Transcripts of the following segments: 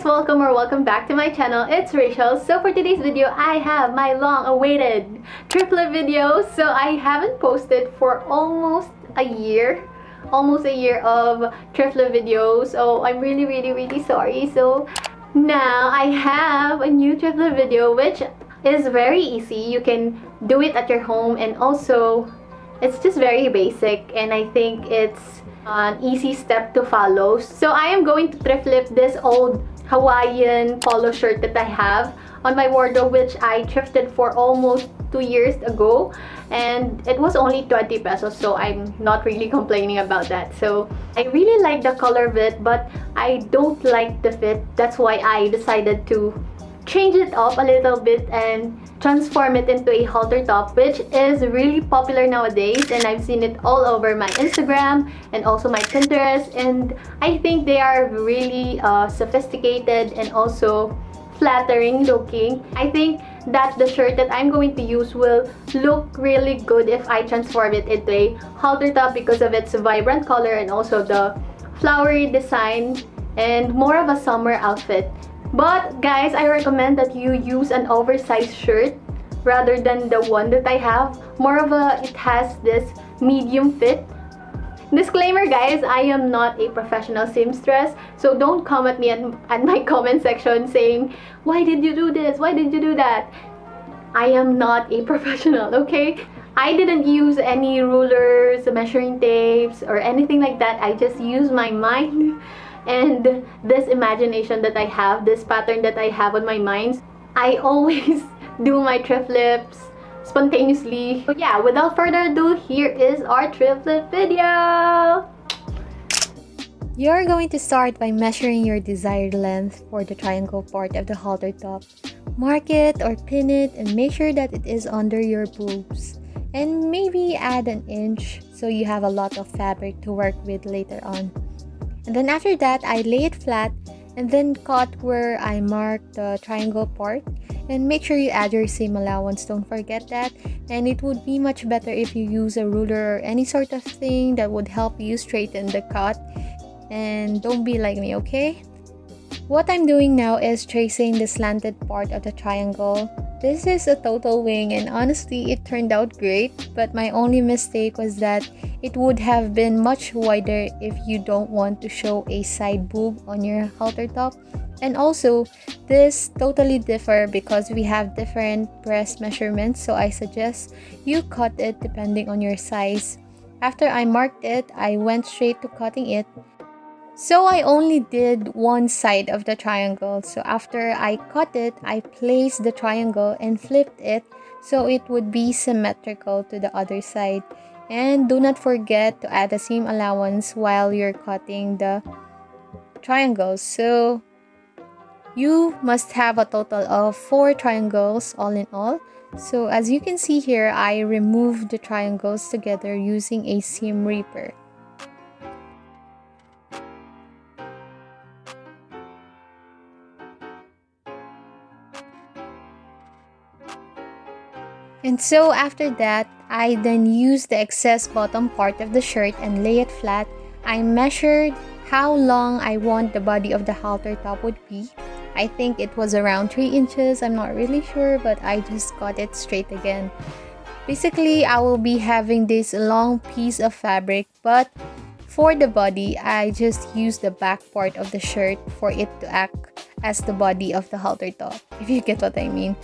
welcome or welcome back to my channel. It's Rachel. So for today's video, I have my long-awaited triplet video. So I haven't posted for almost a year of triplet videos. So I'm really sorry. So now I have a new triplet video, which is very easy. You can do it at your home, and also it's just very basic, and I think it's an easy step to follow. So I am going to thrift this old Hawaiian polo shirt that I have on my wardrobe, which I thrifted for almost 2 years ago, and it was only 20 pesos, so I'm not really complaining about that. So I really like the color of it, but I don't like the fit. That's why I decided to change it up a little bit and transform it into a halter top, which is really popular nowadays, and I've seen it all over my Instagram and also my Pinterest, and I think they are really sophisticated and also flattering looking. I think that the shirt that I'm going to use will look really good if I transform it into a halter top because of its vibrant color and also the flowery design and more of a summer outfit. But guys, I recommend that you use an oversized shirt rather than the one that I have. It has this medium fit. Disclaimer guys, I am not a professional seamstress, so don't come at me at my comment section saying, why did you do this? Why did you do that? I am not a professional, okay? I didn't use any rulers, measuring tapes, or anything like that. I just used my mind and this imagination that I have, this pattern that I have on my mind. I always do my thrifts spontaneously. So yeah, without further ado, here is our triplet video. You're going to start by measuring your desired length for the triangle part of the halter top. Mark it or pin it and make sure that it is under your boobs. And maybe add an inch so you have a lot of fabric to work with later on. And then after that, I lay it flat and then cut where I marked the triangle part. And make sure you add your seam allowance, don't forget that. And it would be much better if you use a ruler or any sort of thing that would help you straighten the cut. And don't be like me, okay? What I'm doing now is tracing the slanted part of the triangle. This is a total wing, and honestly it turned out great, but my only mistake was that it would have been much wider if you don't want to show a side boob on your halter top. And also, this totally differ because we have different breast measurements, so I suggest you cut it depending on your size. After I marked it, I went straight to cutting it. So I only did one side of the triangle. So after I cut it, I placed the triangle and flipped it so it would be symmetrical to the other side. And do not forget to add a seam allowance while you're cutting the triangles. So you must have a total of 4 triangles all in all. So as you can see here, I removed the triangles together using a seam ripper. And so after that, I then used the excess bottom part of the shirt and lay it flat. I measured how long I want the body of the halter top would be. I think it was around 3 inches. I'm not really sure, but I just got it straight again. Basically, I will be having this long piece of fabric, but for the body, I just used the back part of the shirt for it to act as the body of the halter top, if you get what I mean.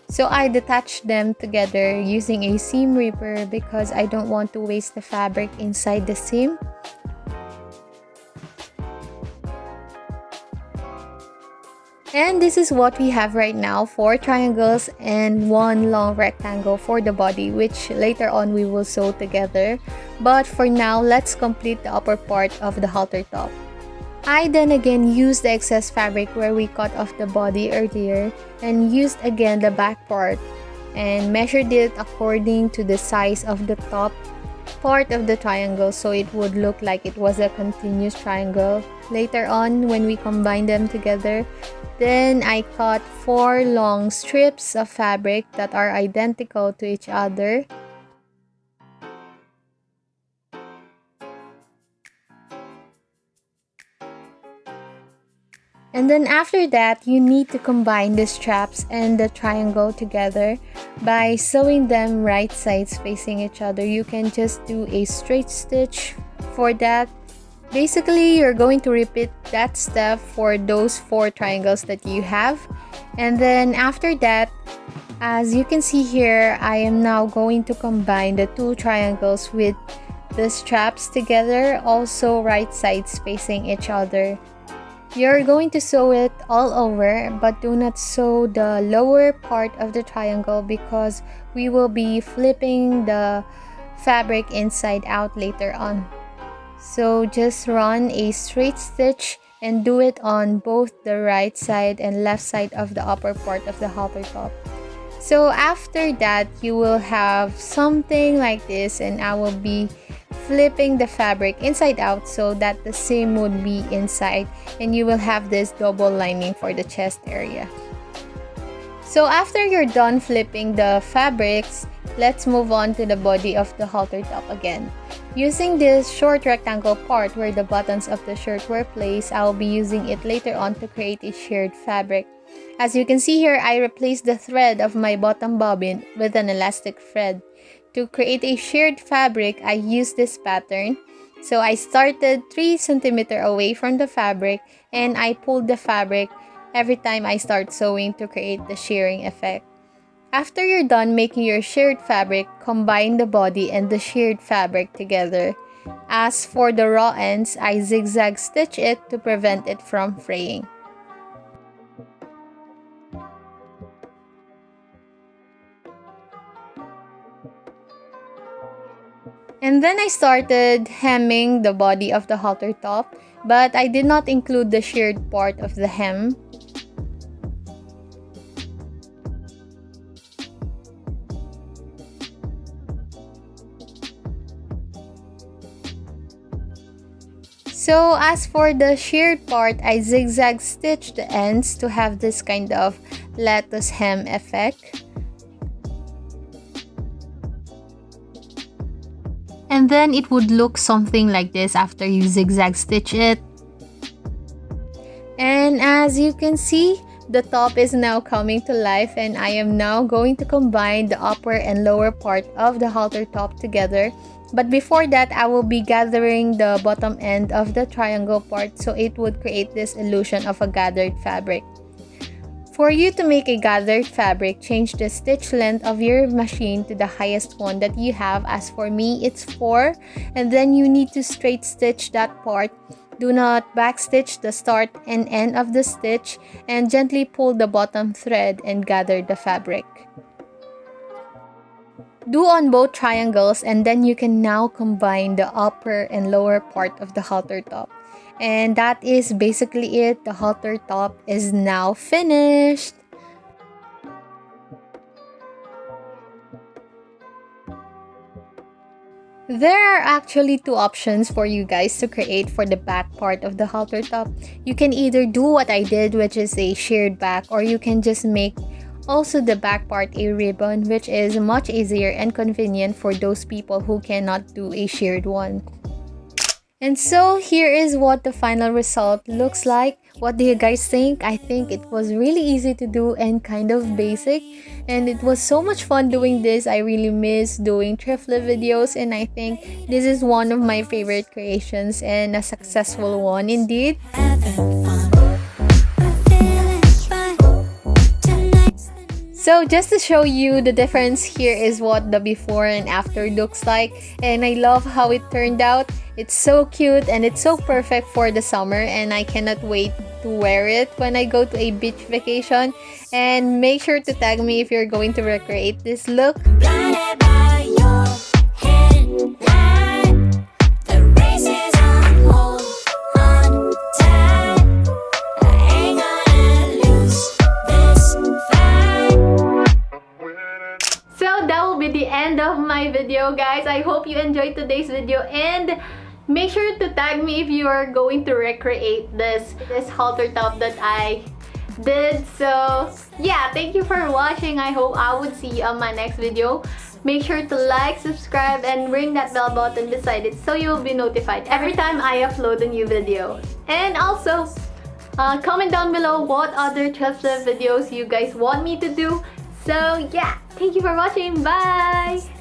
So I detached them together using a seam ripper because I don't want to waste the fabric inside the seam. And this is what we have right now: 4 triangles and 1 long rectangle for the body, which later on we will sew together. But for now, let's complete the upper part of the halter top. I then again used the excess fabric where we cut off the body earlier and used again the back part and measured it according to the size of the top part of the triangle so it would look like it was a continuous triangle. Later on, when we combine them together, then I cut 4 long strips of fabric that are identical to each other. And then after that, you need to combine the straps and the triangle together by sewing them right sides facing each other. You can just do a straight stitch for that. Basically, you're going to repeat that step for those 4 triangles that you have. And then after that, as you can see here, I am now going to combine the 2 triangles with the straps together, also right sides facing each other. You're going to sew it all over, but do not sew the lower part of the triangle because we will be flipping the fabric inside out later on. So just run a straight stitch and do it on both the right side and left side of the upper part of the halter top. So after that, you will have something like this, and I will be flipping the fabric inside out so that the seam would be inside, and you will have this double lining for the chest area. So after you're done flipping the fabrics, let's move on to the body of the halter top again. Using this short rectangle part where the buttons of the shirt were placed, I will be using it later on to create a shirred fabric. As you can see here, I replaced the thread of my bottom bobbin with an elastic thread. To create a shirred fabric, I used this pattern. So I started 3 cm away from the fabric, and I pulled the fabric every time I start sewing to create the shearing effect. After you're done making your shirred fabric, combine the body and the shirred fabric together. As for the raw ends, I zigzag stitch it to prevent it from fraying. And then I started hemming the body of the halter top, but I did not include the shirred part of the hem. So as for the shirred part, I zigzag stitch the ends to have this kind of lattice hem effect. And then it would look something like this after you zigzag stitch it. And as you can see, the top is now coming to life, and I am now going to combine the upper and lower part of the halter top together. But before that, I will be gathering the bottom end of the triangle part so it would create this illusion of a gathered fabric. For you to make a gathered fabric, change the stitch length of your machine to the highest one that you have. As for me, it's 4. And then you need to straight stitch that part. Do not backstitch the start and end of the stitch, and gently pull the bottom thread and gather the fabric. Do on both triangles, and then you can now combine the upper and lower part of the halter top. And that is basically it. The halter top is now finished. There are actually 2 options for you guys to create for the back part of the halter top. You can either do what I did, which is a shirred back, or you can just make also the back part a ribbon, which is much easier and convenient for those people who cannot do a shirred one. And so here is what the final result looks like. What do you guys think? I think it was really easy to do and kind of basic, and it was so much fun doing this. I really miss doing thrifted videos, and I think this is one of my favorite creations and a successful one indeed. So just to show you the difference, here is what the before and after looks like, and I love how it turned out. It's so cute and it's so perfect for the summer, and I cannot wait to wear it when I go to a beach vacation. And make sure to tag me if you're going to recreate this look. So that will be the end of my video, guys. I hope you enjoyed today's video, and make sure to tag me if you are going to recreate this halter top that I did. So yeah, thank you for watching. I hope I would see you on my next video. Make sure to like, subscribe, and ring that bell button beside it so you'll be notified every time I upload a new video. And also, Comment down below what other thrifted videos you guys want me to do. So yeah, thank you for watching. Bye!